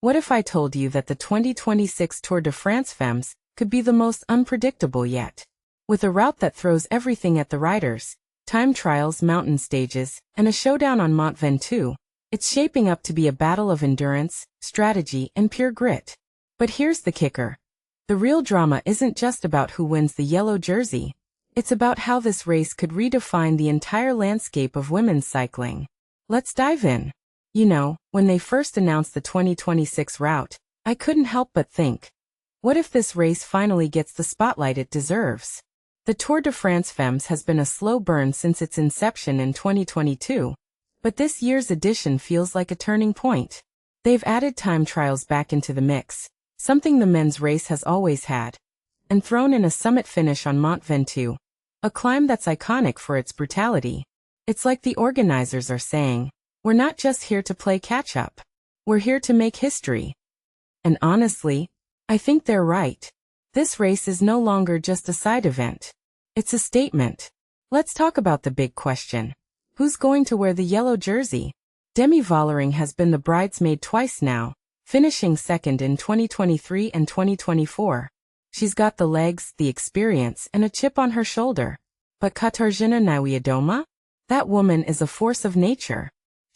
What if I told you that the 2026 Tour de France Femmes could be the most unpredictable yet? With a route that throws everything at the riders, time trials, mountain stages, and a showdown on Mont Ventoux, it's shaping up to be a battle of endurance, strategy, and pure grit. But here's the kicker. The real drama isn't just about who wins the yellow jersey. It's about how this race could redefine the entire landscape of women's cycling. Let's dive in. You know, when they first announced the 2026 route, I couldn't help but think, what if this race finally gets the spotlight it deserves? The Tour de France Femmes has been a slow burn since its inception in 2022, but this year's edition feels like a turning point. They've added time trials back into the mix, something the men's race has always had, and thrown in a summit finish on Mont Ventoux, a climb that's iconic for its brutality. It's like the organizers are saying, we're not just here to play catch-up. We're here to make history. And honestly, I think they're right. This race is no longer just a side event. It's a statement. Let's talk about the big question. Who's going to wear the yellow jersey? Demi Vollering has been the bridesmaid twice now, finishing second in 2023 and 2024. She's got the legs, the experience, and a chip on her shoulder. But Katarzyna Niewiadoma? That woman is a force of nature.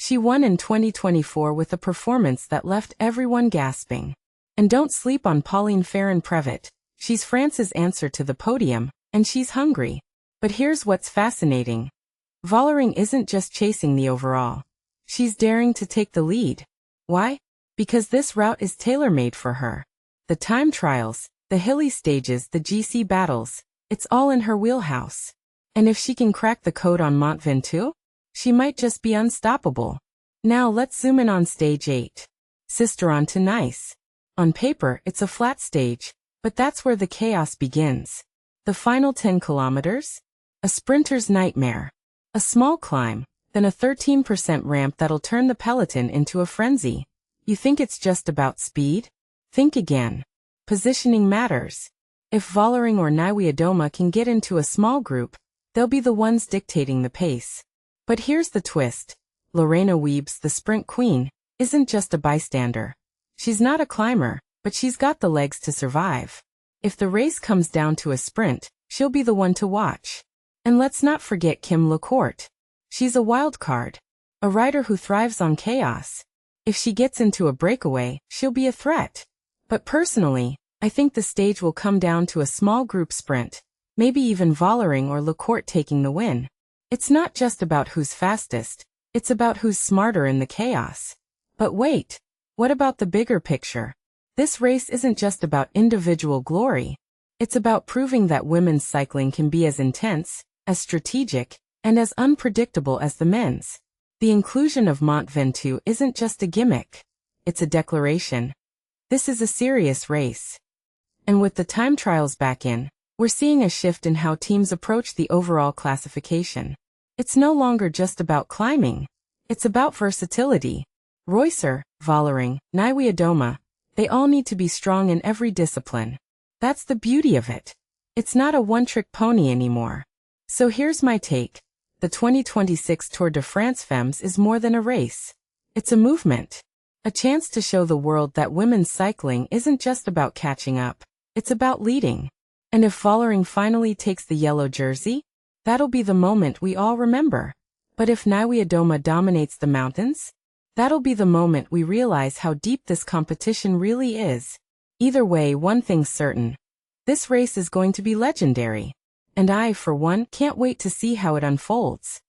She won in 2024 with a performance that left everyone gasping. And don't sleep on Pauline Ferrand-Prévot. She's France's answer to the podium, and she's hungry. But here's what's fascinating. Vollering isn't just chasing the overall. She's daring to take the lead. Why? Because this route is tailor-made for her. The time trials, the hilly stages, the GC battles, it's all in her wheelhouse. And if she can crack the code on Mont Ventoux, she might just be unstoppable. Now let's zoom in on stage 8. Cisteron to Nice. On paper, it's a flat stage, but that's where the chaos begins. The final 10 kilometers? A sprinter's nightmare. A small climb, then a 13% ramp that'll turn the peloton into a frenzy. You think it's just about speed? Think again. Positioning matters. If Vollering or Niewiadoma can get into a small group, they'll be the ones dictating the pace. But here's the twist. Lorena Wiebes, the sprint queen, isn't just a bystander. She's not a climber, but she's got the legs to survive. If the race comes down to a sprint, she'll be the one to watch. And let's not forget Kim Lecourt. She's a wild card. A rider who thrives on chaos. If she gets into a breakaway, she'll be a threat. But personally, I think the stage will come down to a small group sprint, maybe even Vollering or Lecourt taking the win. It's not just about who's fastest, it's about who's smarter in the chaos. But wait, what about the bigger picture? This race isn't just about individual glory. It's about proving that women's cycling can be as intense, as strategic, and as unpredictable as the men's. The inclusion of Mont Ventoux isn't just a gimmick. It's a declaration. This is a serious race. And with the time trials back in, we're seeing a shift in how teams approach the overall classification. It's no longer just about climbing. It's about versatility. Reusser, Vollering, Niewiadoma, they all need to be strong in every discipline. That's the beauty of it. It's not a one-trick pony anymore. So here's my take. The 2026 Tour de France Femmes is more than a race. It's a movement. A chance to show the world that women's cycling isn't just about catching up. It's about leading. And if Vollering finally takes the yellow jersey, that'll be the moment we all remember. But if Niewiadoma dominates the mountains, that'll be the moment we realize how deep this competition really is. Either way, one thing's certain. This race is going to be legendary. And I, for one, can't wait to see how it unfolds.